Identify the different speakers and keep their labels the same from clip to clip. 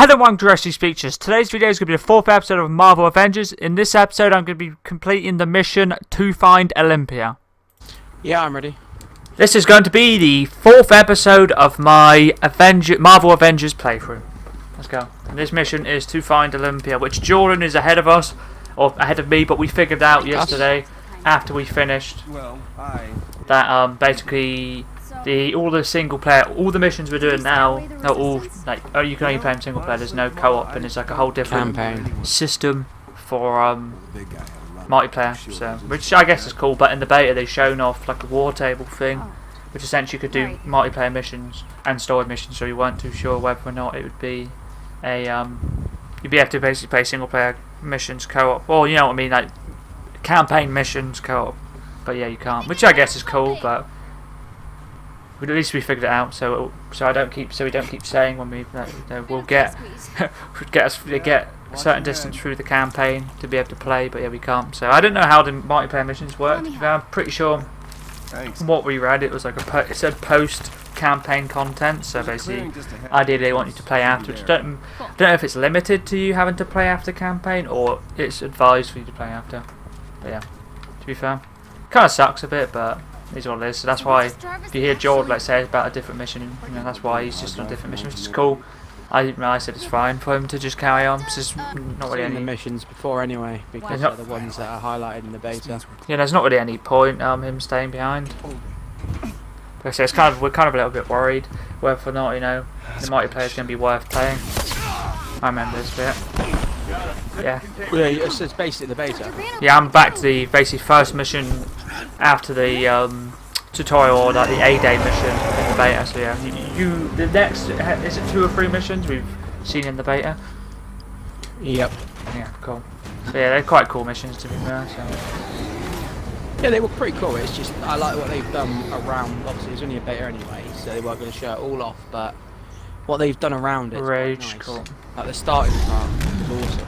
Speaker 1: Hello, I'm Directly Speechless. Today's video is going to be the 4th episode of Marvel Avengers. In this episode, I'm going to be completing the mission To Find Olympia.
Speaker 2: Yeah, I'm ready.
Speaker 1: This is going to be the 4th episode of my Marvel Avengers playthrough. Let's go. And this mission is To Find Olympia, which Jordan is ahead of us, or ahead of me, but we figured out yesterday, after we finished, that basically all the single player, all the missions we're doing now are all like, you can only play them single player. There's no co-op, and it's like a whole different system for multiplayer. So, which I guess is cool. But in the beta, they've shown off like a war table thing, which essentially could do multiplayer missions and story missions. So you weren't too sure whether or not it would be a you'd be able to basically play single player missions co-op, or you know what I mean, like campaign missions co-op. But yeah, you can't, which I guess is cool. But at least we figured it out, so we don't keep saying when we'll get get a certain distance through the campaign to be able to play, but yeah, we can't. So I don't know how the multiplayer missions work. I'm pretty sure from what we read, it was like it said post campaign content. So basically, ideally they want you to play after. Which I don't know if it's limited to you having to play after campaign, or it's advised for you to play after. But yeah, to be fair, kind of sucks a bit, but is what it is. So that's why if you hear George like say about a different mission, you know, that's why he's just on a different mission, which is cool. I said it's fine for him to just carry on. It's just not really any
Speaker 2: the missions before anyway, because they're the ones that are highlighted in the beta.
Speaker 1: Yeah, there's not really any point him staying behind. But I say we're kind of a little bit worried whether or not, you know, the multiplayer is going to be worth playing. I remember this bit. Yeah.
Speaker 2: Well, yeah, it's basically the beta.
Speaker 1: Yeah, I'm back to the basically first mission after the tutorial, or like the A-Day mission in the beta. So yeah, the next, is it 2 or 3 missions we've seen in the beta?
Speaker 2: Yep.
Speaker 1: Yeah, cool. So yeah, they're quite cool missions to be fair. So.
Speaker 2: Yeah, they were pretty cool. It's just I like what they've done around. Obviously, it's only a beta anyway, so they weren't going to show it all off. But what they've done around it,
Speaker 1: Rage,
Speaker 2: nice.
Speaker 1: Cool.
Speaker 2: Like the starting part was awesome.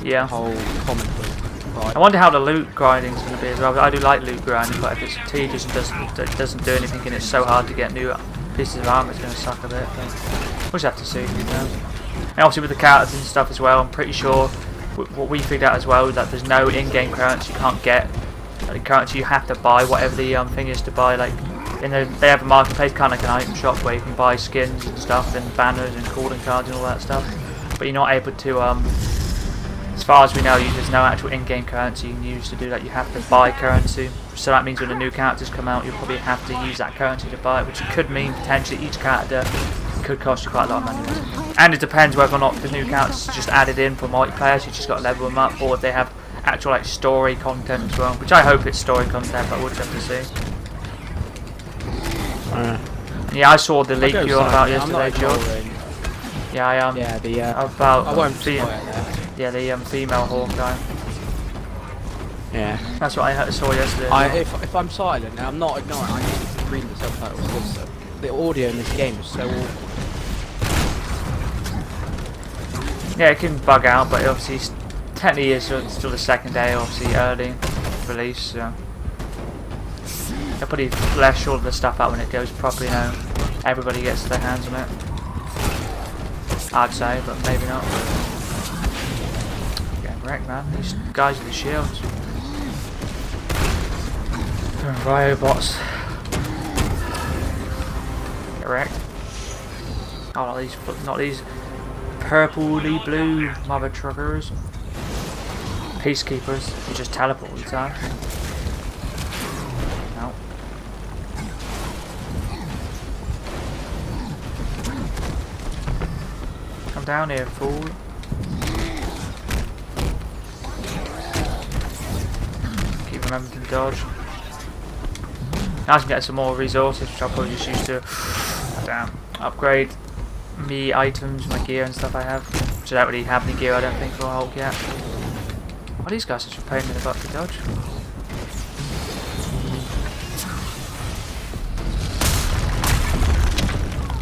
Speaker 1: Yeah.
Speaker 2: The whole commentary. Right.
Speaker 1: I wonder how the loot grinding is going to be as well. I do like loot grinding, but if it's tedious and doesn't do anything and it's so hard to get new pieces of armor, it's going to suck a bit. But we'll just have to see. You know? And obviously with the characters and stuff as well, I'm pretty sure what we figured out as well, that there's no in-game currency you can't get. Like, the currency you have to buy, whatever the thing is to buy. Like they have a marketplace, kind of like an item shop where you can buy skins and stuff, and banners and calling cards and all that stuff. But you're not able to. As far as we know, there's no actual in-game currency you can use to do that. You have to buy currency. So that means when the new characters come out, you'll probably have to use that currency to buy it, which could mean potentially each character could cost you quite a lot of money. And it depends whether or not the new characters are just added in for multiplayer, so you just got to level them up, or if they have actual like story content as well. Which I hope it's story content, but we'll just have to see. Yeah, I saw the leak you were about yesterday, George. Yeah, I am.
Speaker 2: Yeah, the
Speaker 1: about
Speaker 2: I won't spoil it there.
Speaker 1: Yeah, the female Hawkeye.
Speaker 2: Yeah.
Speaker 1: That's what I saw yesterday.
Speaker 2: If I'm silent, now I'm not ignoring. I need to read the subtitles because the audio in this game is so awful.
Speaker 1: Yeah, it can bug out, but obviously technically it's still the second day, obviously early release. So they'll probably flesh all of the stuff out when it goes properly. You know, everybody gets their hands on it. I'd say, but maybe not. Getting wrecked, man. These guys with the shields. Robots. Get wrecked. Oh, not these purpley blue mother truckers. Peacekeepers. You just teleport all the time. No. Come down here, fool. Keep remembering to dodge. Now I can get some more resources, which I'll probably just use to upgrade me items, my gear and stuff I have. Which I don't really have any gear, I don't think, for Hulk yet. Oh, these guys are just a pain in the butt to dodge.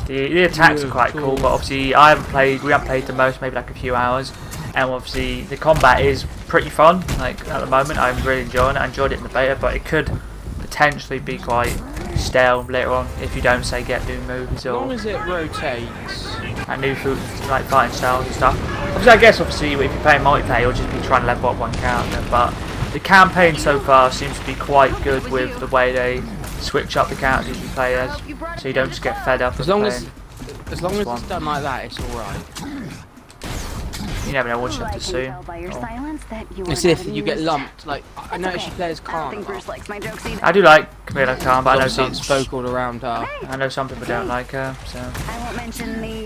Speaker 1: The attacks are quite cool, but obviously we haven't played the most, maybe like a few hours, and obviously the combat is pretty fun. Like at the moment, I'm really enjoying it. I enjoyed it in the beta, but it could potentially be quite stale later on if you don't say get new moves
Speaker 2: As long
Speaker 1: or
Speaker 2: as it rotates.
Speaker 1: and new food like fighting styles and stuff. Obviously, I guess obviously if you're playing multiplayer, you'll just be trying to level up one character. But the campaign so far seems to be quite good with the way they switch up the characters you play as, so you don't just get fed up.
Speaker 2: As long as it's done like that, it's all right.
Speaker 1: You never know what you have to see.
Speaker 2: It's if you get lumped. Like I notice you players can't.
Speaker 1: I do like Camilla Khan, but I know some
Speaker 2: spoke all around her.
Speaker 1: I know some people don't like her. So
Speaker 3: I won't mention the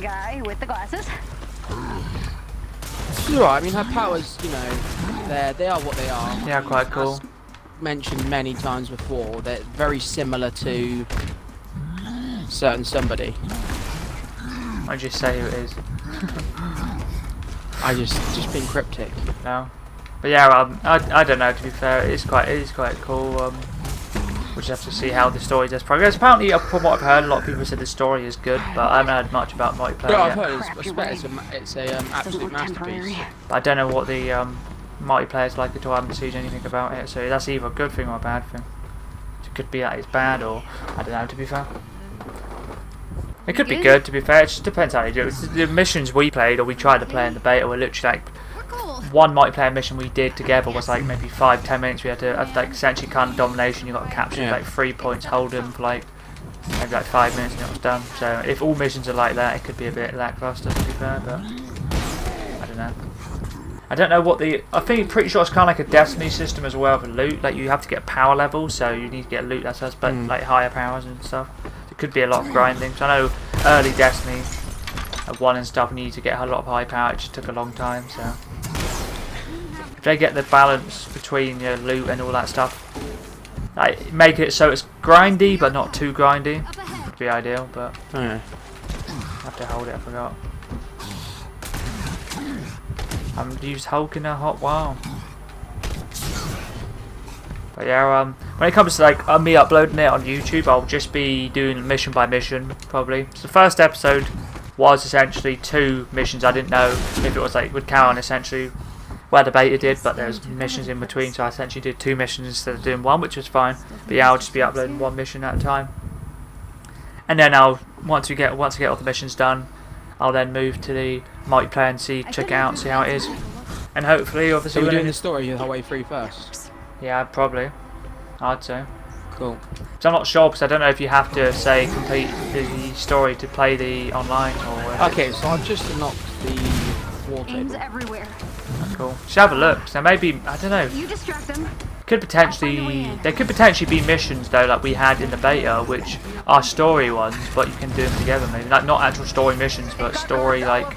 Speaker 3: guy with the glasses.
Speaker 2: She's alright. I mean, her powers, you know, they are what they are.
Speaker 1: yeah, quite cool.
Speaker 2: As mentioned many times before, they're very similar to certain somebody.
Speaker 1: I just say who it is.
Speaker 2: I just being cryptic.
Speaker 1: No, but yeah, I don't know. To be fair, it is quite cool. We'll just have to see how the story does progress. Apparently, from what I've heard, a lot of people said the story is good, but I haven't heard much about multiplayer
Speaker 2: Yeah, I've
Speaker 1: yet.
Speaker 2: heard it's a absolute masterpiece.
Speaker 1: But I don't know what the multiplayer is like at all. I haven't seen anything about it, so that's either a good thing or a bad thing. It could be that it's bad, or I don't know. To be fair. It could be good, to be fair. It just depends how you do it. The missions we played, or we tried to play in the beta, were literally like one multiplayer mission we did together was like maybe 5-10 minutes. We had to like essentially kind of domination. You got to capture like 3 points, hold them for like maybe like 5 minutes, and it was done. So if all missions are like that, it could be a bit lackluster, to be fair. But I don't know. I don't know what the. I think pretty sure it's kind of like a Destiny system as well for loot. Like you have to get power levels, so you need to get loot that's but like higher powers and stuff. Could be a lot of grinding. So I know early Destiny 1 and stuff, you need to get a lot of high power. It just took a long time. So if they get the balance between your loot and all that stuff, like make it so it's grindy but not too grindy, would be ideal. But I have to hold it. I forgot. I'm used Hulk in a hot while. But yeah, when it comes to like me uploading it on YouTube, I'll just be doing mission by mission probably. So the first episode was essentially 2 missions. I didn't know if it was like would count on essentially where the beta did, but there's missions in between, so I essentially did 2 missions instead of doing 1, which was fine. But yeah, I'll just be uploading 1 mission at a time. And then once I get all the missions done, I'll then move to the multiplayer and check it out and see how it is. And hopefully, obviously,
Speaker 2: so we're doing the story the whole way through first.
Speaker 1: Yeah, probably. I'd say.
Speaker 2: Cool.
Speaker 1: So I'm not sure because I don't know if you have to say complete the story to play the online or.
Speaker 2: Okay, so I've just unlocked the wallpaper.
Speaker 3: Everywhere.
Speaker 1: Cool. Should have a look. So maybe I don't know.
Speaker 3: You distract them.
Speaker 1: There could potentially be missions though, like we had in the beta, which are story ones, but you can do them together. Maybe like not actual story missions, but story like.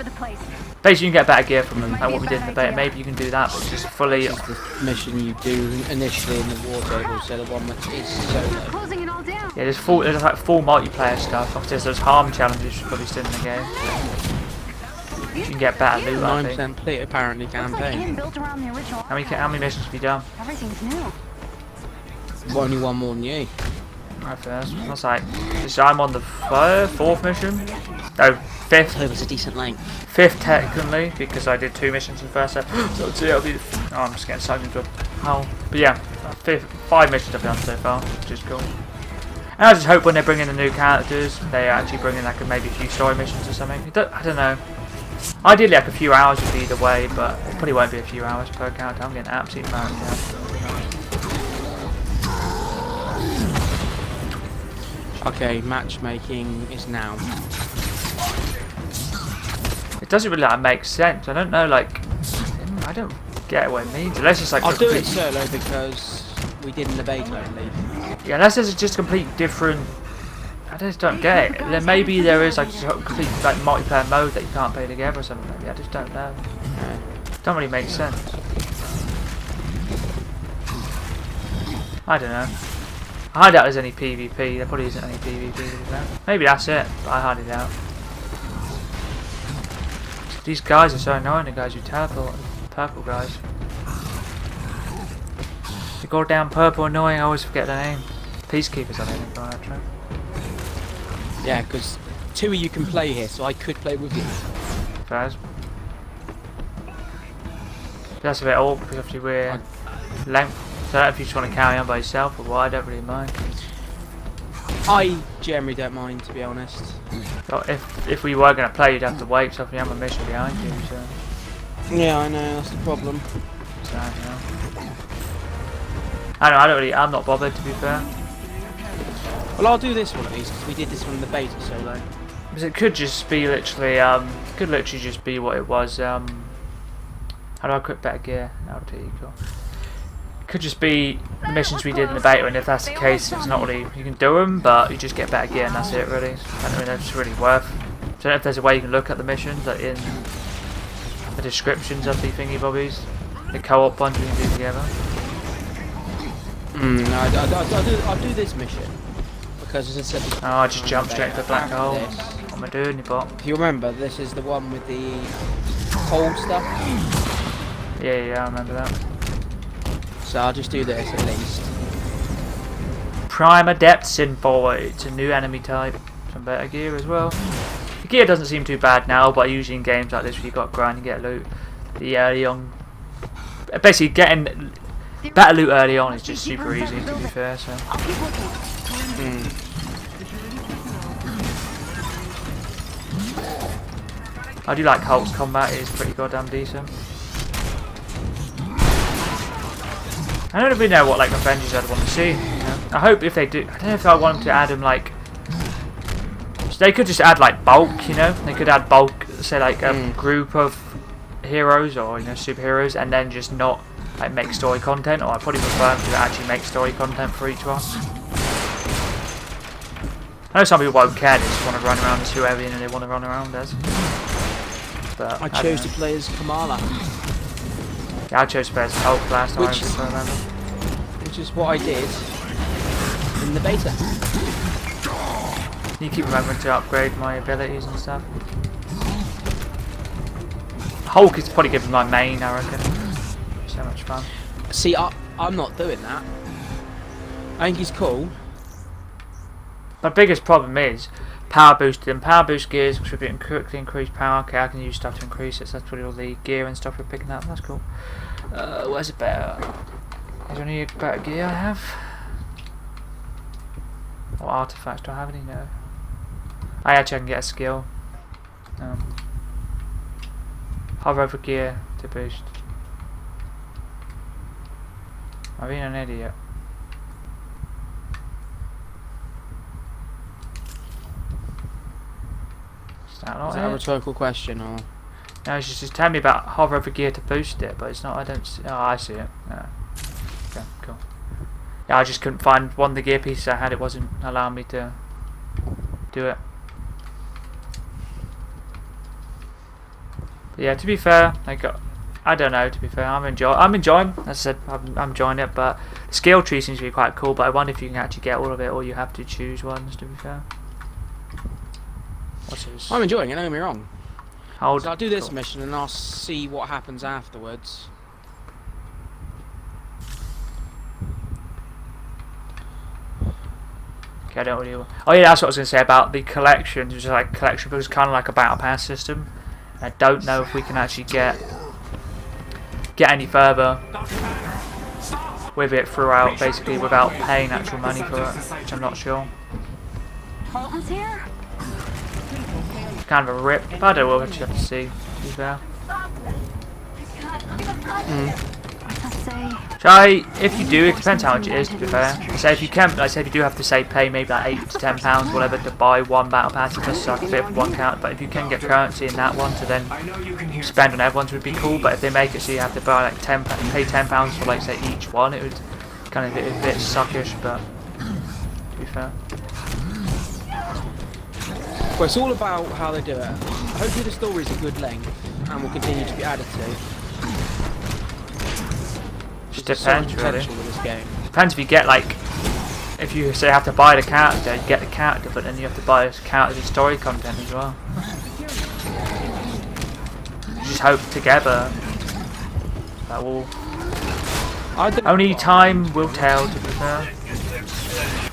Speaker 1: Basically, you can get better gear from them, like what we did in the beta. Maybe you can do that, but just fully.
Speaker 2: This is the mission you do initially in the war table, so the one which is solo.
Speaker 1: Yeah, there's like full multiplayer stuff. Obviously, there's harm challenges probably still in the game. You can get better loot.
Speaker 2: 9% complete apparently campaign.
Speaker 1: How many missions have you done?
Speaker 3: Everything's new.
Speaker 2: Only one more than you.
Speaker 1: Right first. That's like. I'm on the 4th mission. No, 5th.
Speaker 2: It was a decent length.
Speaker 1: 5th technically, because I did 2 missions in the first episode. So it'll be. Oh, I'm just getting sucked into a hole. But yeah, 5 missions I've done so far, which is cool. And I just hope when they bring in the new characters, they actually bring in like maybe a few story missions or something. I don't know. Ideally, like a few hours would be either way, but it probably won't be a few hours per character. I'm getting absolutely married now.
Speaker 2: Okay, matchmaking is now.
Speaker 1: It doesn't really make sense. I don't know, like, I don't get what it means. Unless it's like.
Speaker 2: I'll do it solo because we did in the beta only.
Speaker 1: Yeah, unless it's just complete different. I just don't get it. Then maybe there is like a complete like multiplayer mode that you can't play together or something. Maybe I just don't know. It don't really make sense. I don't know. I highly doubt there's any PvP. There probably isn't any PvP. Maybe that's it, but I highly doubt. These guys are so annoying. The guys who teleport, purple guys. The goddamn purple annoying. I always forget their name. Peacekeepers, I think. Right.
Speaker 2: Yeah, because 2 of you can play here, so I could play with you.
Speaker 1: Faz. That's a bit awkward because obviously we're length. So I don't know if you just want to carry on by yourself or what. I don't really mind.
Speaker 2: I generally don't mind, to be honest.
Speaker 1: Well, if we were going to play, you'd have to wait, so if you have a mission behind you, so...
Speaker 2: Yeah, I know, that's the problem.
Speaker 1: So, I don't know. I don't really, I'm not bothered, to be fair.
Speaker 2: Well, I'll do this one at least, because we did this one in the beta solo.
Speaker 1: Because it could just be literally, just be what it was, how do I equip better gear? Oh, there you go. It could just be the missions we did in the beta, and if that's the case, it's not really, you can do them, but you just get better gear and that's it really. I don't think that's really worth. So I don't know if there's a way you can look at the missions, like in the descriptions of the thingy bobbies, the co-op ones we can do together.
Speaker 2: No, I'll do this mission. Because as I said before,
Speaker 1: I just jumped straight into the black hole. What am I doing, you bot?
Speaker 2: If you remember, this is the one with the cold stuff.
Speaker 1: Yeah, I remember that.
Speaker 2: So I'll just do this at least.
Speaker 1: Prime Adepts in forward. It's a new enemy type. Some better gear as well. The gear doesn't seem too bad now, but usually in games like this where you got grind and get loot, the early on, basically getting better loot early on is just super easy, to be fair. So. I do like Hulk's combat, it is pretty goddamn decent. I don't really know what like Avengers I'd want to see. You know? I hope if they do, I don't know if I want them to add them like. So they could just add like M.O.D.O.K, you know? They could add M.O.D.O.K, say like a group of heroes or superheroes, and then just not like make story content. Or I probably prefer them to actually make story content for each one. I know some people won't care, they just want to run around as whoever they want to run around as. But
Speaker 2: I chose to play as Kamala.
Speaker 1: Yeah, I chose to play as Hulk last time,
Speaker 2: Which is what I did in the beta.
Speaker 1: You keep remembering to upgrade my abilities and stuff. Hulk is probably going to be my main, I reckon. So much fun.
Speaker 2: See, I'm not doing that. I think he's cool.
Speaker 1: My biggest problem is power boosting. Power boost gears should be quickly increase power. Okay, I can use stuff to increase it, so that's probably all the gear and stuff we're picking up. That's cool. Where's it better? Is there any better gear I have? What artifacts do I have any? No. I actually can get a skill. Hover over gear to boost. I'm being an idiot. Is that
Speaker 2: Is that a rhetorical question or?
Speaker 1: No, it's just tell me about hover over gear to boost it, but it's not. I don't see. Oh, I see it. No. Okay, cool. Yeah, I just couldn't find one of the gear pieces I had. It wasn't allowing me to do it. But yeah, to be fair, I don't know. To be fair, I'm enjoying. As I said, I'm enjoying it. But the skill tree seems to be quite cool. But I wonder if you can actually get all of it, or you have to choose ones. To be fair. What's this?
Speaker 2: I'm enjoying it. Don't get me wrong.
Speaker 1: So
Speaker 2: I'll do this mission and I'll see what happens afterwards.
Speaker 1: Okay, I don't really. Oh yeah, that's what I was going to say about the collections. Which is like collection, but it's kind of like a battle pass system. I don't know if we can actually get any further with it throughout, basically without paying actual money for it, which I'm not sure.
Speaker 3: Tarleton's here?
Speaker 1: It's kind of a rip. But I don't know what you have to see. To be fair. Shall I, if you do, it depends how much it is, to be fair. So if you can, like say if you do have to say pay maybe like £8 to £10, whatever, to buy one battle pass, it does suck a bit for one count. But if you can get currency in that one to then spend on everyone's would be cool. But if they make it so you have to buy like pay £10 for like say each one, it would kind of be a bit suckish. But to be fair.
Speaker 2: Well, it's all about how they do it. Hopefully the story's a good length and will continue to be added to.
Speaker 1: Just depends really.
Speaker 2: With this game.
Speaker 1: Depends if you get like, if you say have to buy the character, you get the character, but then you have to buy the character's story content as well. You just hope together that will. Only time will tell, to be fair.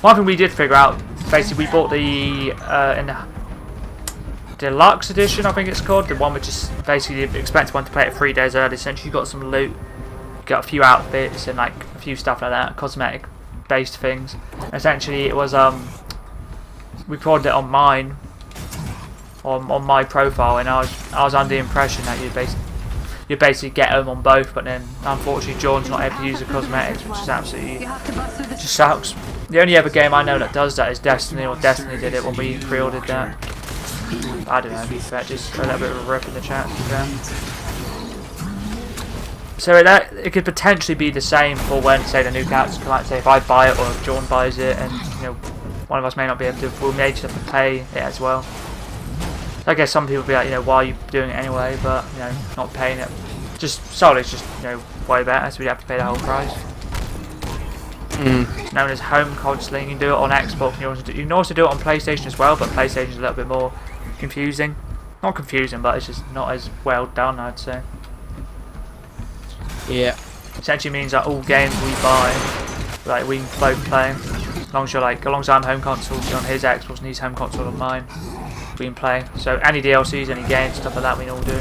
Speaker 1: One thing we did figure out, basically we bought the in the deluxe edition, I think it's called, the one which is basically the expensive one to play it 3 days early. Essentially you got some loot, got a few outfits and like a few stuff like that, cosmetic based things. Essentially it was recorded it on mine, on my profile, and I was under the impression that you basically get them on both, but then unfortunately Jordan's not able to use the cosmetics, which is absolutely just sucks. The only other game I know that does that is Destiny, or Destiny did it when we pre-ordered that. I don't know, to be fair, just a little bit of a rip in the chat. So it could potentially be the same for when, say, the new characters come out. Say if I buy it or if Jordan buys it, and you know, one of us may not be able to, we may just have to pay it as well. I guess some people will be like, you know, why are you doing it anyway? But you know, not paying it, just solely, it's just, you know, way better. So we'd have to pay the whole price. It's known as home console. You can do it on Xbox. You can also do it on PlayStation as well, but PlayStation is a little bit more confusing. Not confusing, but it's just not as well done, I'd say.
Speaker 2: Yeah.
Speaker 1: Essentially means that all games we buy, like we can both play. As long as you're like, as long as I'm home console on his Xbox and he's home console on mine, we can play. So any DLCs, any games, stuff like that, we can all do.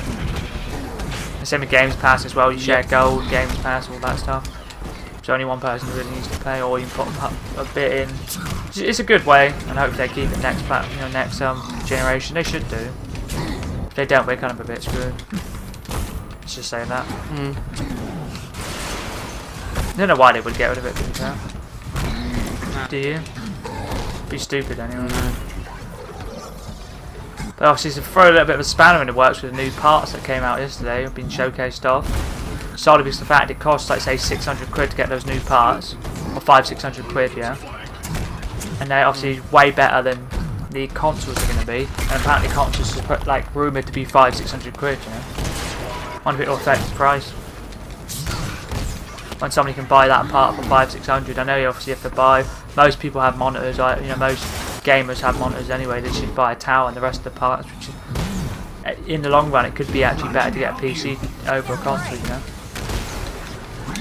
Speaker 1: The same with Games Pass as well. You share gold, Games Pass, all that stuff. So only one person really needs to pay, or you can put a bit in. It's a good way, and hopefully they keep it next generation. They should do. If they don't, we're kind of a bit screwed. Let's just say that. I don't know why they would get rid of it, to be fair. Do you? Be stupid anyway. But obviously, to throw a little bit of a spanner in the works with the new parts that came out yesterday, have been showcased off. Solely because of the fact it costs, like, say, 600 quid to get those new parts, or 500-600 quid, yeah. And they're obviously way better than the consoles are going to be. And apparently, consoles are like rumored to be 500-600 quid, you know. I wonder if it will affect the price. When somebody can buy that part for 500-600, I know you obviously have to buy. Most people have monitors, like, you know, most gamers have monitors anyway. They should buy a tower and the rest of the parts. Which is, in the long run, it could be actually better to get a PC over a console, you know.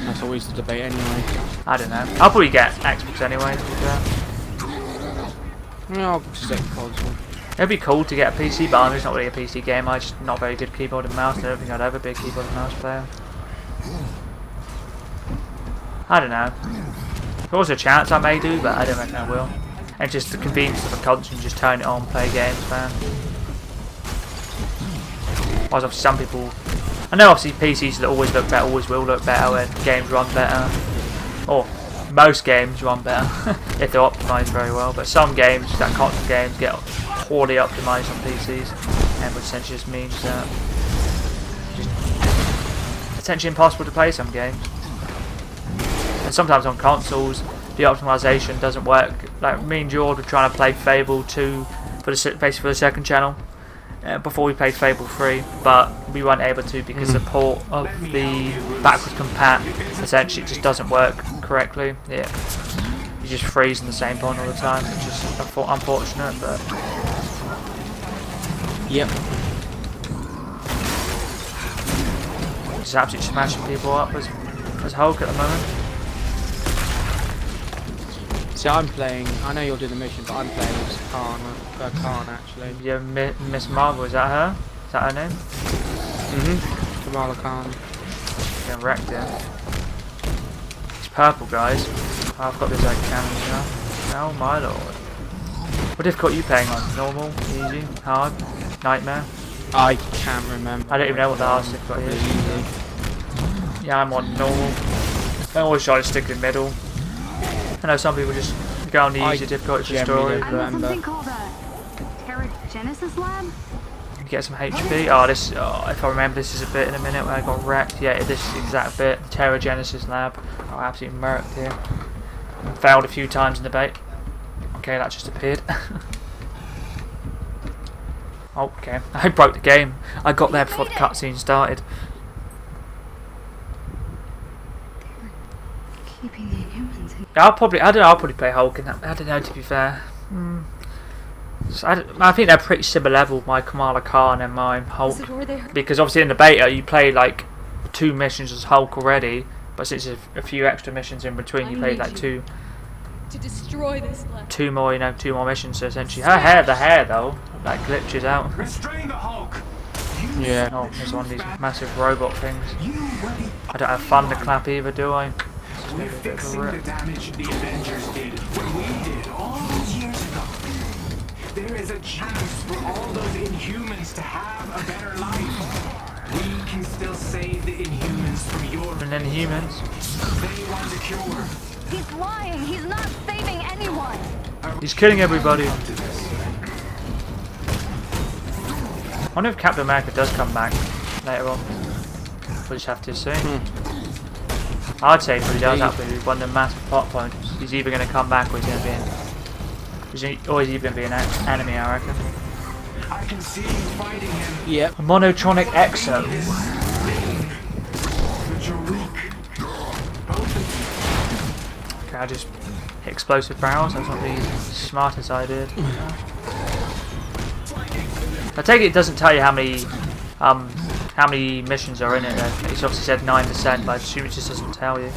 Speaker 2: That's always the debate anyway.
Speaker 1: I don't know. I'll probably get Xbox anyway, to be fair.
Speaker 2: Yeah, I'll stick console.
Speaker 1: It'd be cool to get a PC, but I'm just not really a PC gamer. I'm just not very good keyboard and mouse. I don't think I'd ever be a keyboard and mouse player. I don't know. There's a chance I may do, but I don't reckon I will. And just the convenience of a console, just turn it on, play games, man. Whereas obviously some people, I know obviously PCs that always look better, always will look better when games run better. Or most games run better if they're optimised very well. But some games, that console games, get poorly optimised on PCs, and which essentially just means that it's just essentially impossible to play some games. And sometimes on consoles, the optimization doesn't work. Like me and George were trying to play Fable 2 basically for the second channel before we played Fable 3, but we weren't able to because the port of the backwards compat essentially just doesn't work correctly. Yeah, you just freeze in the same point all the time, which is unfortunate. But
Speaker 2: yep,
Speaker 1: just absolutely smashing people up as Hulk at the moment.
Speaker 2: See, I'm playing, I know you're doing the mission, but I'm playing as Khan actually.
Speaker 1: Yeah, Ms.Marvel, is that her? Is that her name?
Speaker 2: Kamala Khan.
Speaker 1: Getting wrecked here. It's purple, guys. Oh, I've got this like cannon now. Oh my lord. What difficulty are you playing on? Normal? Easy? Hard? Nightmare?
Speaker 2: I can't remember.
Speaker 1: I don't even know what the hardest difficulty is. Yeah, I'm on normal. I always try to stick in the middle. I know some people just go on the easy difficulty for story.
Speaker 3: I'm at something called a Genesis Lab.
Speaker 1: You get some HP. Oh, this. Oh, if I remember, this is a bit in a minute where I got wrecked. Yeah, this exact bit. The Terra Genesis Lab. Oh, absolutely murked here. Failed a few times in the bait. Okay, that just appeared. Okay, I broke the game. I got there before the cutscene started.
Speaker 3: Keeping the humans in.
Speaker 1: I'll probably play Hulk in that. I don't know, to be fair. So I think they're pretty similar level, my Kamala Khan and my Hulk. Because obviously in the beta you play like 2 missions as Hulk already, but since there's a few extra missions in between, you play like two
Speaker 4: to destroy this lab.
Speaker 1: 2 more, you know, 2 more missions. So essentially, the hair though, like glitches out.
Speaker 5: Restrain the Hulk.
Speaker 2: Yeah.
Speaker 1: Oh, there's one of these massive robot things. I don't have thunderclap either, do I?
Speaker 5: We're fixing the damage the Avengers did when we did all those years ago. there is a chance for all those Inhumans to have a better life. We can still save the Inhumans from your...
Speaker 1: And then humans.
Speaker 5: They want a cure.
Speaker 3: He's lying. He's not saving anyone.
Speaker 1: He's killing everybody. I wonder if Captain America does come back later on. We'll just have to see. I'd say if he does, that would be one of the massive plot points. He's either going to come back or he's going to be in... He's even going to be an enemy, I reckon.
Speaker 5: I can see you fighting him.
Speaker 2: Yep.
Speaker 1: A monotronic exo.
Speaker 5: But you're weak.
Speaker 1: Okay, I just hit explosive barrels. That's not the smartest I did. I take it doesn't tell you how many missions are in it. It's obviously said 9%, but I assume it just doesn't tell you.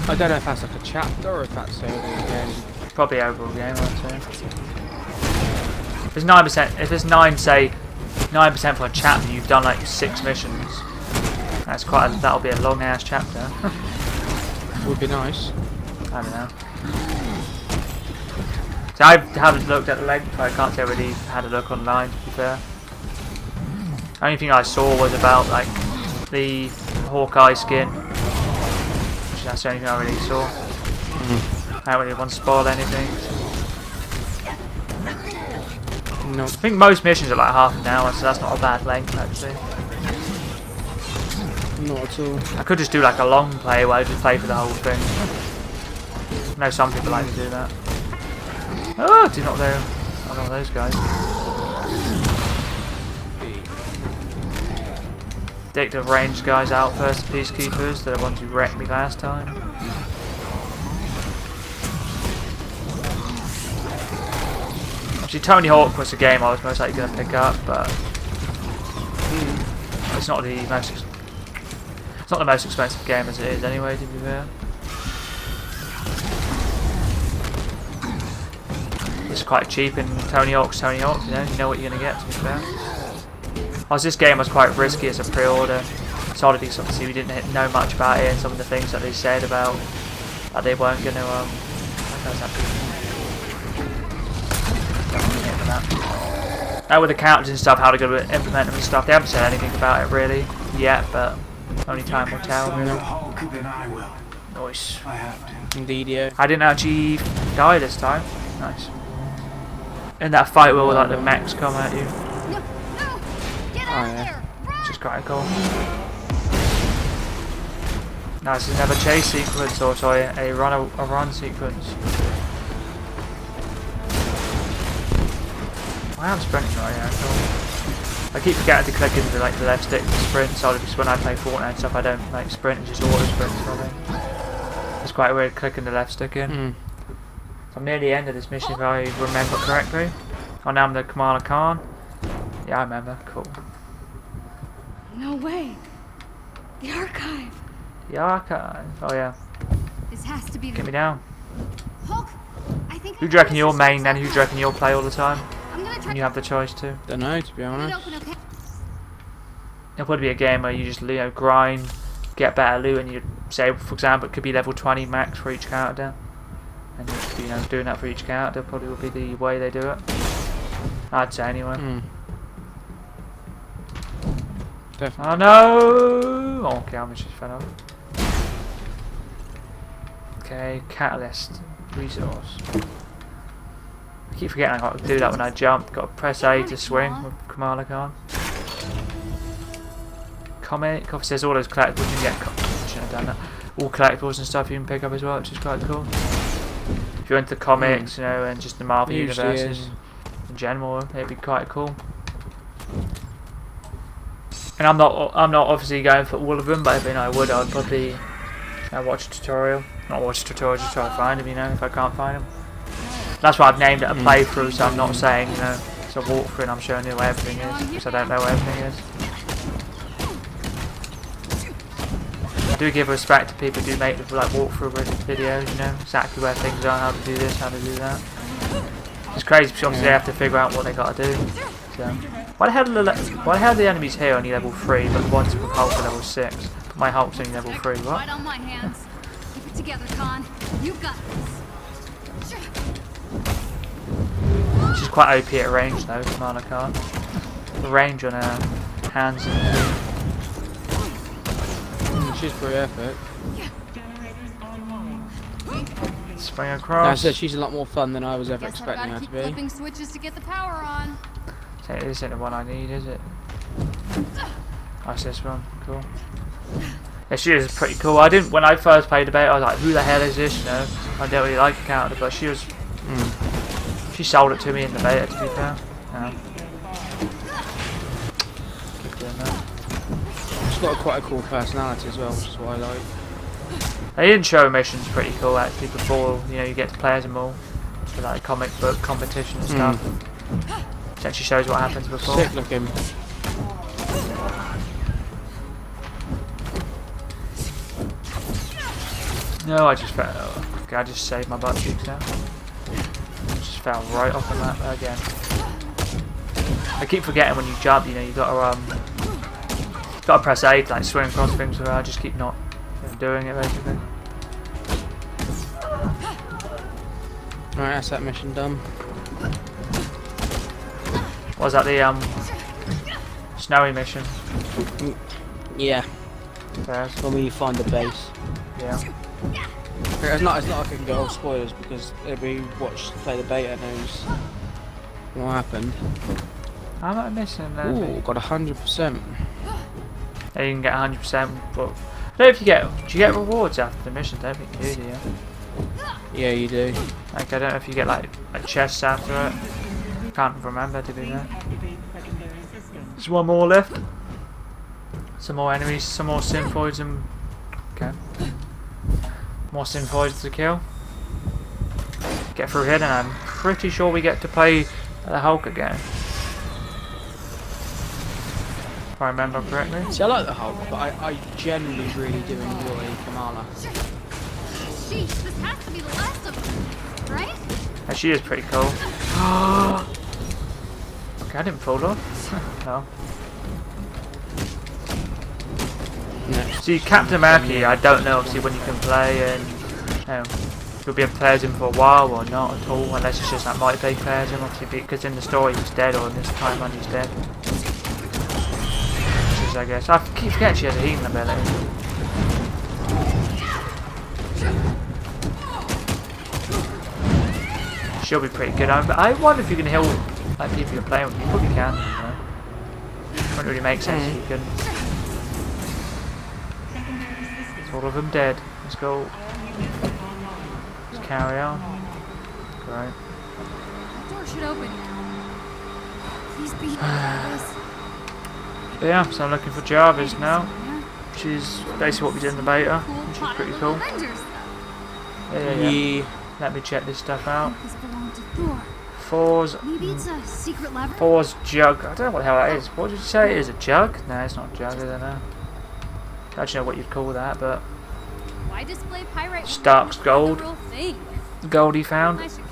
Speaker 2: I don't know if that's like a chapter or if that's again.
Speaker 1: Probably overall game, I'd say. If it's 9%, if it's 9, say 9% for a chapter, you've done like 6 missions. That's that'll be a long ass chapter.
Speaker 2: Would be nice.
Speaker 1: I don't know. So I haven't looked at the length. I can't say I really had a look online, to be fair. The only thing I saw was about like the Hawkeye skin. Which that's the only thing I really saw. I don't really want to spoil anything.
Speaker 2: No.
Speaker 1: I think most missions are like half an hour, so that's not a bad length actually.
Speaker 2: Not at all.
Speaker 1: I could just do like a long play where I just play for the whole thing. I know some people like to do that. Oh, do not know. I don't know those guys. Take the ranged guys out first, the peacekeepers. They're the ones who wrecked me last time. Actually, Tony Hawk was the game I was most likely going to pick up, but it's not the most. It's not the most expensive game as it is anyway, to be fair. It's quite cheap in Tony Hawk's Tony Hawk, you know what you're going to get, to be fair. This game was quite risky as a pre-order, solely because obviously we didn't know much about it and some of the things that they said about that they weren't going to, with the characters and stuff, how they're going to implement them and stuff. They haven't said anything about it really yet, but only time will tell, really.
Speaker 5: Then I will.
Speaker 1: Nice.
Speaker 5: I have to.
Speaker 2: Indeed, yeah.
Speaker 1: I didn't actually die this time. Nice. In that fight where like the mechs come at you.
Speaker 3: No, no! Get out of there! Run!
Speaker 1: Which is quite cool. Nice, there's another chase sequence, or sorry, a run sequence. I am sprinting right now, cool. I keep forgetting to click into like the left stick to sprint, so because when I play Fortnite and stuff I don't like sprint, it just auto sprints for me. It's quite weird clicking the left stick in. So I'm near the end of this mission if I remember correctly. Oh, now I'm the Kamala Khan. Yeah, I remember. Cool.
Speaker 4: No way. The archive.
Speaker 1: The archive. Oh yeah.
Speaker 4: This has to be
Speaker 1: Get me down.
Speaker 4: Hulk. I think.
Speaker 1: Who do you reckon you're main then? Who do you reckon you'll play all the time?
Speaker 4: I'm gonna try.
Speaker 1: And you have the choice to.
Speaker 2: Don't know, to be honest.
Speaker 4: Open, okay?
Speaker 1: It'll probably be a game where you just grind, get better loot, and you say, for example, it could be level 20 max for each character, and you just doing that for each character probably would be the way they do it. I'd say anyway.
Speaker 2: Definitely.
Speaker 1: Oh no! Oh, okay, I'm just fell off. Okay, catalyst resource. I keep forgetting I got to do that when I jump. Got to press A to swing with Kamala Khan. Comic, obviously there's all those collectibles you can get. Shouldn't have done that. All collectibles and stuff you can pick up as well, which is quite cool. If you're into the comics, and just the Marvel universes in general, it'd be quite cool. And I'm not obviously going for all of them, but if I would, I'd probably watch a tutorial. Not watch a tutorial, just try to find them, if I can't find them. That's why I've named it a playthrough, so I'm not saying, it's a walkthrough and I'm showing you where everything is, because I don't know where everything is. I do give respect to people who do make walkthrough videos, exactly where things are, how to do this, how to do that. It's crazy because obviously they have to figure out what they got to do. So, why the hell are the enemies here only level 3, but the ones with Hulk are level 6? But my Hulk's only level 3, what?
Speaker 4: Right on my hands. Keep it together, Khan. You got this.
Speaker 1: She's quite OP at range though, Commander can't. The range on her hands and
Speaker 2: She's pretty epic.
Speaker 1: swing
Speaker 2: I
Speaker 1: across.
Speaker 2: said she's a lot more fun than I was ever
Speaker 4: Guess I've
Speaker 2: expecting
Speaker 4: gotta
Speaker 2: her to
Speaker 4: keep
Speaker 2: be.
Speaker 4: flipping switches to get the power on.
Speaker 1: So this isn't the one I need, is it? That's this one. Cool. Yeah, she is pretty cool. I didn't when I first played the beta. I was like, "Who the hell is this?" You know, I don't really like the character, but she was. She sold it to me in the beta. To be fair. Yeah. Keep doing that.
Speaker 2: She's got quite a cool personality as well, which is what I like.
Speaker 1: The intro mission's pretty cool actually. Before you get to play as them all, for like comic book competition and stuff. It actually shows what happens before.
Speaker 2: Sick looking.
Speaker 1: No, I just fell. Okay, I just saved my butt cheeks now. Just fell right off the map again. I keep forgetting when you jump. You gotta press A to like swing across things. Where I just keep not doing it basically.
Speaker 2: Alright, that's that mission done.
Speaker 1: Was that the snowy mission?
Speaker 2: Yeah,
Speaker 1: First.
Speaker 2: when we find the base.
Speaker 1: Yeah.
Speaker 2: It's not like I can go all spoilers because every play the beta knows what happened.
Speaker 1: How am I missing that?
Speaker 2: Ooh, got 100%.
Speaker 1: Yeah, you can get 100%, but I don't know if do you get rewards after the mission? I don't think you do, do you?
Speaker 2: Yeah, you do.
Speaker 1: Like, I don't know if you get like chests after it. Can't remember to be there. There's one more left. Some more enemies, some more synthoids and... Okay. More synthoids to kill. Get through here and I'm pretty sure we get to play the Hulk again. If I remember correctly.
Speaker 2: See, I like the Hulk, but I generally really do enjoy Kamala.
Speaker 4: Sheesh, this has to be the last of them, right?
Speaker 1: Yeah, she is pretty cool. Okay, I didn't fall off. No.
Speaker 2: No.
Speaker 1: See, Captain America, I don't know obviously when you can play and you'll be able to play as him for a while or not at all, unless it's just that might play as him obviously because in the story he's dead or in this timeline he's dead. Which is, I guess. I keep forgetting she has a healing ability. She'll be pretty good. I wonder if you can heal like people you're playing with. You probably can. Wouldn't really make sense if you couldn't. All of them dead. Let's go. Let's carry on. Great.
Speaker 4: The door should open now. Please be this.
Speaker 1: Yeah, so I'm looking for Jarvis now. Which is basically what we did in the beta, which is pretty cool.
Speaker 4: Avengers.
Speaker 1: Yeah. Let me check this stuff out.
Speaker 4: This belonged to Thor.
Speaker 1: Four's
Speaker 4: Maybe it's a secret lever.
Speaker 1: Four's jug. I don't know what the hell that is. What did you say it is? A jug? No, it's not a jug, I don't know. I don't know what you'd call that, but
Speaker 4: Why display pyrite? when
Speaker 1: Stark's
Speaker 4: we know
Speaker 1: gold.
Speaker 4: the real thing?
Speaker 1: the gold he found.
Speaker 4: I should-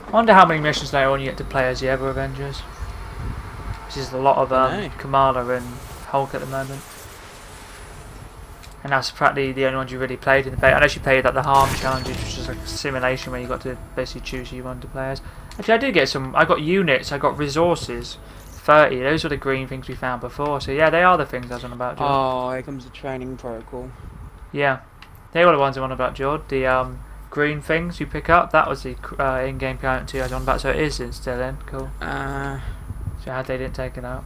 Speaker 1: I wonder how many missions later on you get to play as the other Avengers. This is a lot of
Speaker 2: Dunno.
Speaker 1: Kamala and Hulk at the moment. And that's practically the only ones you really played in the beta. Unless you played like the harm challenges, which is like a simulation where you got to basically choose who you wanted to play as. Actually, I did get some. I got units. I got resources. 30. Those were the green things we found before. So yeah, they are the things I was on about, George.
Speaker 2: Oh, here comes the training protocol.
Speaker 1: Yeah, they were the ones I'm on about, George. The green things you pick up. That was the in-game currency I was on about. So it is still in. Cool. So how they didn't take it out.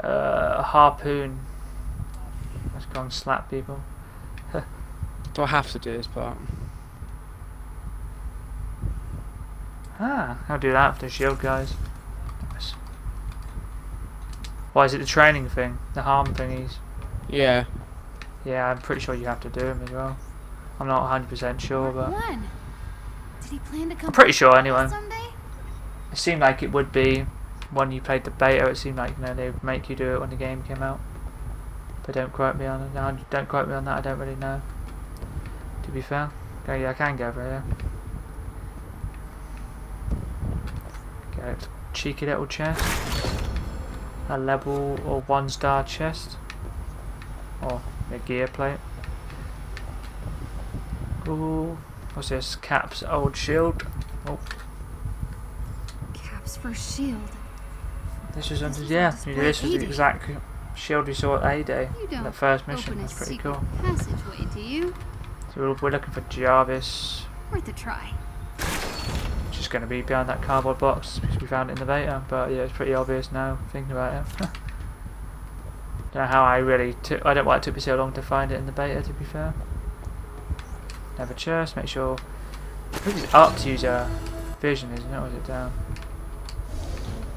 Speaker 1: Harpoon. Let's go and slap people.
Speaker 2: Do I have to do this part?
Speaker 1: I'll do that for the shield guys. Nice. Why is it the training thing? The harm thingies?
Speaker 2: Yeah.
Speaker 1: Yeah, I'm pretty sure you have to do them as well. I'm not 100% sure, but
Speaker 4: When? Did he plan to come
Speaker 1: I'm pretty sure anyway.
Speaker 4: someday?
Speaker 1: It seemed like it would be when you played the beta. It seemed like they would make you do it when the game came out. But don't quote me on it. No, don't quote me on that. I don't really know. To be fair, okay, yeah, I can go over here. Get a cheeky little chest. A level or 1-star chest. Or a gear plate. Ooh. What's this? Cap's old shield. Oh,
Speaker 4: Cap's first shield.
Speaker 1: this was under.
Speaker 4: was
Speaker 1: Yeah,
Speaker 4: on display
Speaker 1: this was the
Speaker 4: 80.
Speaker 1: exact shield we saw at A-Day.
Speaker 4: You don't
Speaker 1: The first mission.
Speaker 4: open a
Speaker 1: That's pretty
Speaker 4: secret
Speaker 1: cool.
Speaker 4: passageway, do you?
Speaker 1: So we're looking for Jarvis.
Speaker 4: Worth a try.
Speaker 1: Which is going to be behind that cardboard box because we found it in the beta. But yeah, it's pretty obvious now thinking about it. Don't know how I really took. I don't know why it took me so long to find it in the beta. To be fair. Never chest. Make sure. I think it's up to use a vision, isn't it? Or is it down?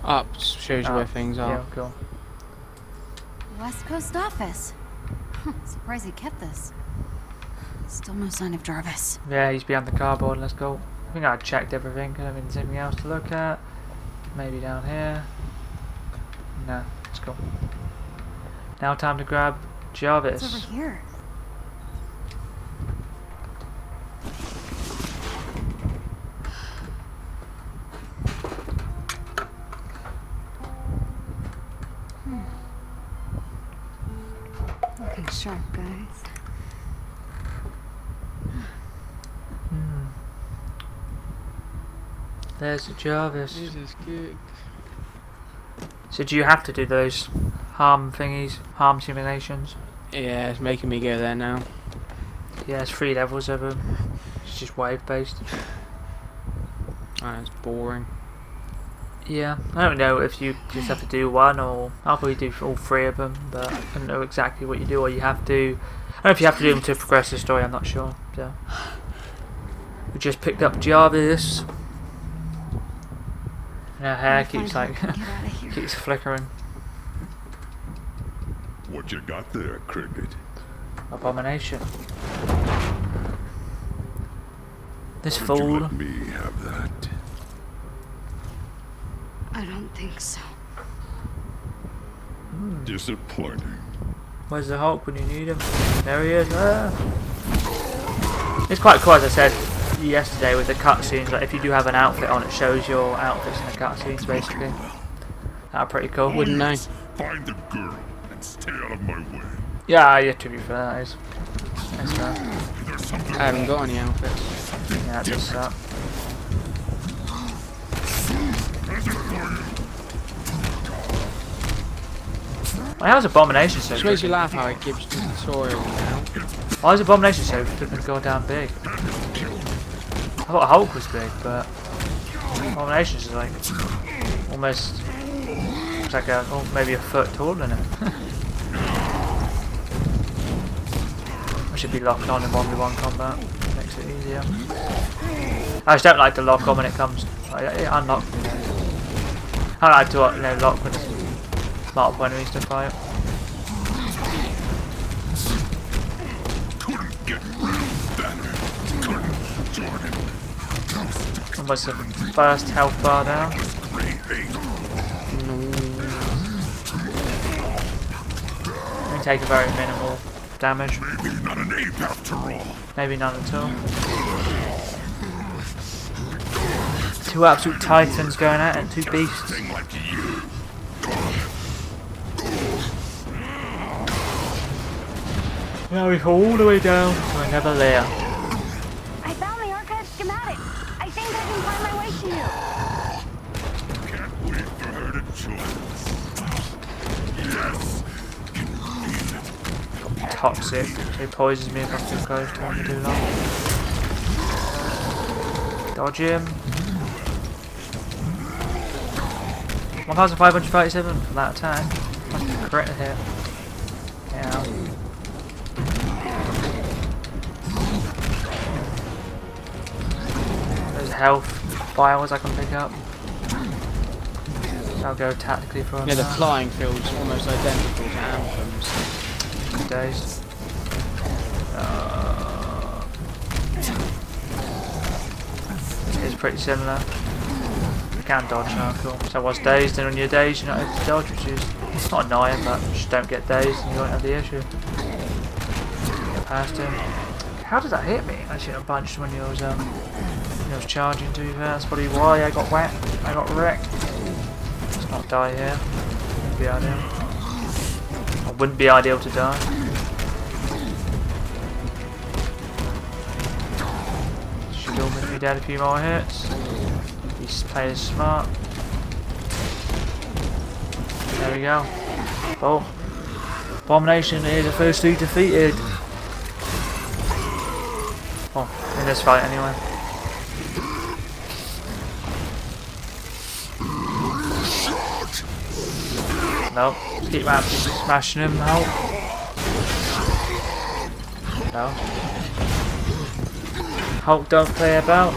Speaker 2: Up shows you where things are.
Speaker 1: Yeah, cool.
Speaker 4: West Coast office. Surprised he kept this. Still no sign of Jarvis.
Speaker 1: Yeah, he's behind the cardboard. Let's go. I think I checked everything. I haven't seen anything else to look at. Maybe down here. No, let's go. Now time to grab Jarvis.
Speaker 4: It's over here.
Speaker 3: Looking sharp, guys.
Speaker 1: There's the Jarvis.
Speaker 2: This is good.
Speaker 1: So do you have to do those harm thingies, harm simulations?
Speaker 2: Yeah, it's making me go there now.
Speaker 1: Yeah, there's 3 levels of them. It's just wave based.
Speaker 2: It's boring.
Speaker 1: Yeah, I don't know if you just have to do one or I'll probably do all 3 of them, but I don't know exactly what you do or you have to. I don't know if you have to do them to progress the story. I'm not sure. So we just picked up Jarvis. And her hair keeps like keeps flickering.
Speaker 6: What you got there, Cricket?
Speaker 1: Abomination. This
Speaker 6: Why don't you
Speaker 1: fool.
Speaker 6: let me have that?
Speaker 3: I don't think so.
Speaker 6: Disappointing.
Speaker 1: Where's the Hulk when you need him? There he is. Ah. It's quite cool, as I said yesterday, with the cutscenes. Like if you do have an outfit on, it shows your outfits in the cutscenes, basically. That's pretty cool.
Speaker 2: Wouldn't know.
Speaker 6: Find the girl and stay out of my way.
Speaker 1: Yeah, yeah. To be fair, that is. That's fair.
Speaker 6: There's something
Speaker 2: I haven't got any outfits.
Speaker 1: Yeah, that does suck. Why how's Abomination so
Speaker 2: Which makes you
Speaker 1: good?
Speaker 2: laugh how it gives the tutorial now.
Speaker 1: Why is Abomination so flippin' goddamn big? I thought Hulk was big, but Abomination's is like almost looks like a maybe a foot taller than it. I should be locked on in 1v1 combat. Makes it easier. I just don't like to lock on when it comes. It unlocks me. I like to lock when it's multiple enemies to fight. Almost the first health bar down. We take a very minimal damage.
Speaker 6: Maybe not an ape after all.
Speaker 1: Maybe none at all. 2 absolute titans going at it, 2 beasts.
Speaker 6: Thing like you.
Speaker 1: Now we go all the way down to another layer.
Speaker 3: I found the archive schematic. I think I can find my way to you.
Speaker 6: Can't wait for her to join us. Yes. Can feel it.
Speaker 1: Toxic. He poisons me if I'm too close to him for too long. Dodge him. 1537 for that attack. That's a correct hit. Yeah. There's health files I can pick up. I'll go tactically for him.
Speaker 2: Yeah, the flying field's almost identical to Anthem's.
Speaker 1: Days. It's pretty similar. You can dodge now, cool. So I was dazed, and on your days you're not able to dodge, which is it's not annoying, but just don't get dazed and you won't have the issue. Get past him. How did that hit me? I should have punched when he was charging, to be fair. That's probably why I got whacked. I got wrecked. Let's not die here. Wouldn't be ideal. It wouldn't be ideal to die. be dead a few more hits. These players smart. There we go. Oh. Abomination is officially defeated. Oh, in this fight anyway. No, just keep smashing him out. No. Hulk, don't play about.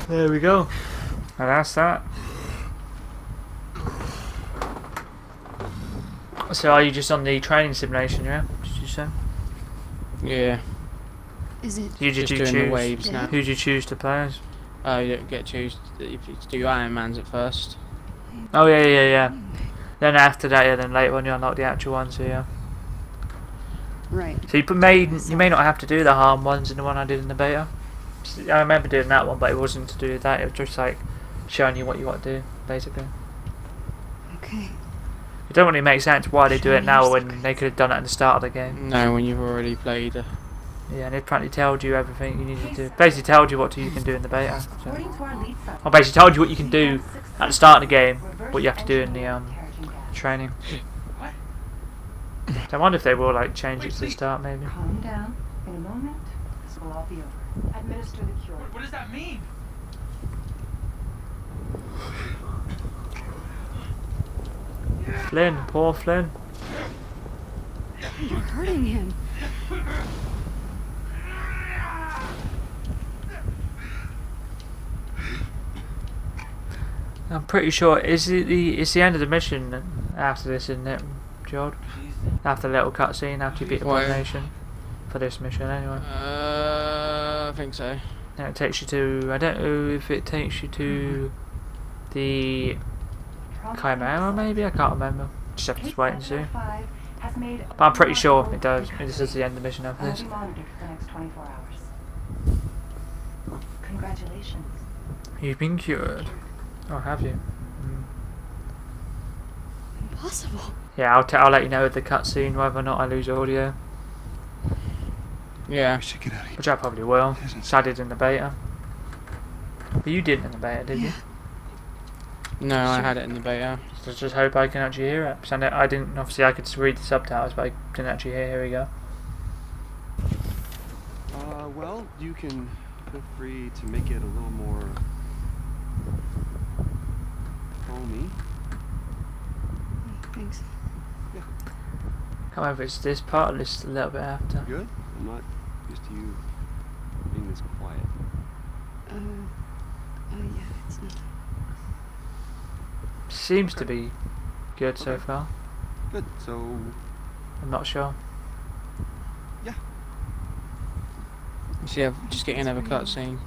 Speaker 1: There we go. And that's that. So are you just on the training simulation, yeah? Did you say?
Speaker 2: Yeah.
Speaker 4: Is it?
Speaker 1: Who did
Speaker 2: Just
Speaker 1: you
Speaker 2: doing
Speaker 1: choose?
Speaker 2: the waves now.
Speaker 1: Who did you choose to play as?
Speaker 2: Oh, you don't get to choose. You do Iron Man's at first.
Speaker 1: Oh yeah. Then after that, yeah, then later on you unlock the actual ones, so yeah.
Speaker 4: Right.
Speaker 1: So you may not have to do the harm ones in the one I did in the beta. I remember doing that one, but it wasn't to do with that. It was just like showing you what you want to do, basically.
Speaker 4: Okay.
Speaker 1: It don't really make sense why they do it now when they could have done it at the start of the game.
Speaker 2: No, when you've already played.
Speaker 1: Yeah, and it apparently told you everything you needed to do. Basically told you what you can do in the beta. So. Or basically told you what you can do at the start of the game, what you have to do in the training. So I wonder if they will like change it to the start, maybe.
Speaker 7: Calm down. In a moment, this will all be over. Administer the cure.
Speaker 5: What does that mean?
Speaker 1: Flynn, poor Flynn.
Speaker 4: You're hurting him.
Speaker 1: I'm pretty sure it's the end of the mission after this, isn't it, George? After the little cutscene, after you beat the Abomination. For this mission, anyway.
Speaker 2: I think so.
Speaker 1: Then it takes you to. I don't know if it takes you to the Chimera, maybe? I can't remember. Just have to wait and see. But I'm pretty sure it does. This is the end of the mission after this.
Speaker 7: Be monitored for the next 24 hours. Congratulations.
Speaker 1: You've been cured. Oh, have you?
Speaker 4: Impossible.
Speaker 1: Yeah, I'll let you know with the cutscene whether or not I lose audio.
Speaker 2: Yeah.
Speaker 6: Should get out of here.
Speaker 1: Which I probably will. So I did in the beta. But you didn't in the beta, did you?
Speaker 2: No, I had it in the beta.
Speaker 1: So just hope I can actually hear it. So I didn't. Obviously, I could read the subtitles, but I didn't actually hear. Here we go.
Speaker 8: Well, you can feel free to make it a little more homey.
Speaker 4: Thanks.
Speaker 1: Can't remember if it's this part or just a little bit after.
Speaker 8: Good? I'm not used to you being this quiet.
Speaker 4: Oh yeah, it's not.
Speaker 1: Seems to be good so far.
Speaker 8: Good, so...
Speaker 1: I'm not sure.
Speaker 8: Yeah.
Speaker 2: You see, I'm just getting another cutscene.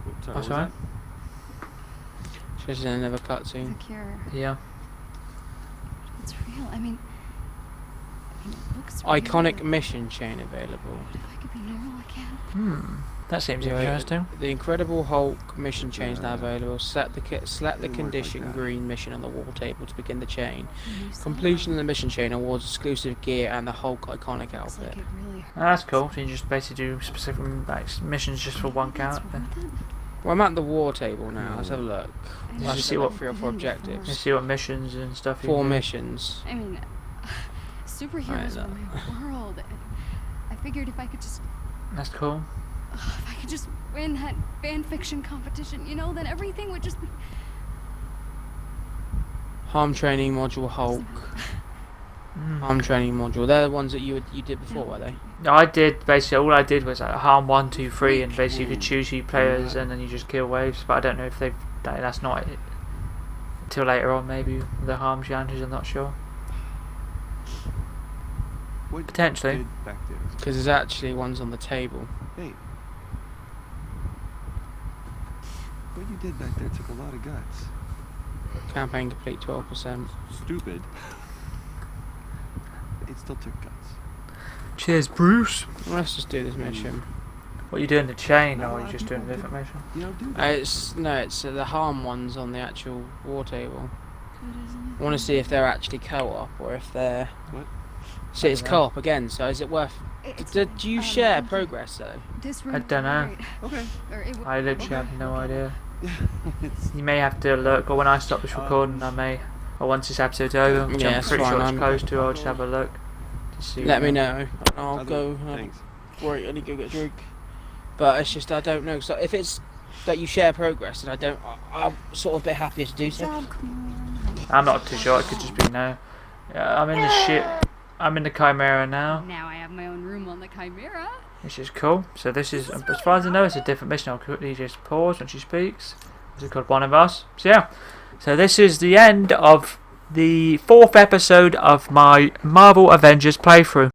Speaker 8: Oops, sorry,
Speaker 1: That's
Speaker 8: what was
Speaker 1: alright.
Speaker 2: Just another cutscene.
Speaker 4: The cure.
Speaker 1: Yeah.
Speaker 4: It's real. I mean, it looks real.
Speaker 2: Iconic mission chain available.
Speaker 4: If I could be normal again.
Speaker 1: That seems
Speaker 2: Yeah,
Speaker 1: interesting.
Speaker 2: The Incredible Hulk mission chain is now available. Select the condition green mission on the wall table to begin the chain. Completion of the mission chain awards exclusive gear and the Hulk iconic
Speaker 4: Looks like
Speaker 2: outfit.
Speaker 4: it really
Speaker 1: That's cool. So you just basically do specific missions just for one
Speaker 4: That's
Speaker 1: character.
Speaker 4: worth it.
Speaker 2: Well, I'm at the war table now. Let's have a look.
Speaker 4: I
Speaker 1: Let's
Speaker 4: know
Speaker 1: see
Speaker 4: that
Speaker 1: what-
Speaker 4: I've
Speaker 2: 3 or 4
Speaker 4: been before.
Speaker 2: objectives.
Speaker 1: You see what missions and stuff you
Speaker 2: 4
Speaker 1: can do.
Speaker 2: missions.
Speaker 4: I mean, superheroes
Speaker 2: I
Speaker 4: were my world. I figured if I could just,
Speaker 1: That's cool.
Speaker 4: if I could just win that fan fiction competition, you know, then everything would just be.
Speaker 2: Harm training module Hulk. Harm training module. They're the ones that you did before, were they?
Speaker 1: No, I did basically all I did was like harm 1, 2, 3, and basically you could choose your players and then you just kill waves. But I don't know if that's not it until later on. Maybe the harm challenges. I'm not sure.
Speaker 8: What
Speaker 1: Potentially.
Speaker 8: you did back there?
Speaker 2: Because there's actually ones on the table.
Speaker 8: Hey. What you did back there took a lot of guts.
Speaker 2: Campaign complete 12%.
Speaker 8: Stupid. It still took guts.
Speaker 1: Cheers, Bruce.
Speaker 2: Well, let's just do this mission.
Speaker 1: What are you doing, the chain, or are you just doing a different mission?
Speaker 8: You know, do that.
Speaker 2: It's the harm ones on the actual war table. I want to see if they're actually co-op or if they're.
Speaker 8: What?
Speaker 2: See, it's co-op again. So is it worth? Do you share progress though?
Speaker 1: I don't know.
Speaker 8: Okay.
Speaker 1: I literally have no idea. You may have to look, or when I stop this recording, I may, or once this episode's over, which
Speaker 2: Yeah,
Speaker 1: I'm
Speaker 2: it's
Speaker 1: pretty
Speaker 2: fine,
Speaker 1: sure it's
Speaker 2: I'm-
Speaker 1: close to, I'll just have a look to see.
Speaker 2: Let me know. I'll go.
Speaker 8: Thanks.
Speaker 2: Right, I need to go get a drink. But it's just I don't know. So if it's that you share progress, and I'm sort of a bit happier to do so.
Speaker 1: I'm not too sure. It could just be no. Yeah, I'm in the ship. I'm in the Chimera now,
Speaker 4: Now I have my own room on the Chimera.
Speaker 1: which is cool. So this is, as far as I know, it's a different mission. I'll quickly just pause when she speaks. This is called One of Us. So yeah. So this is the end of the 4th episode of my Marvel Avengers playthrough.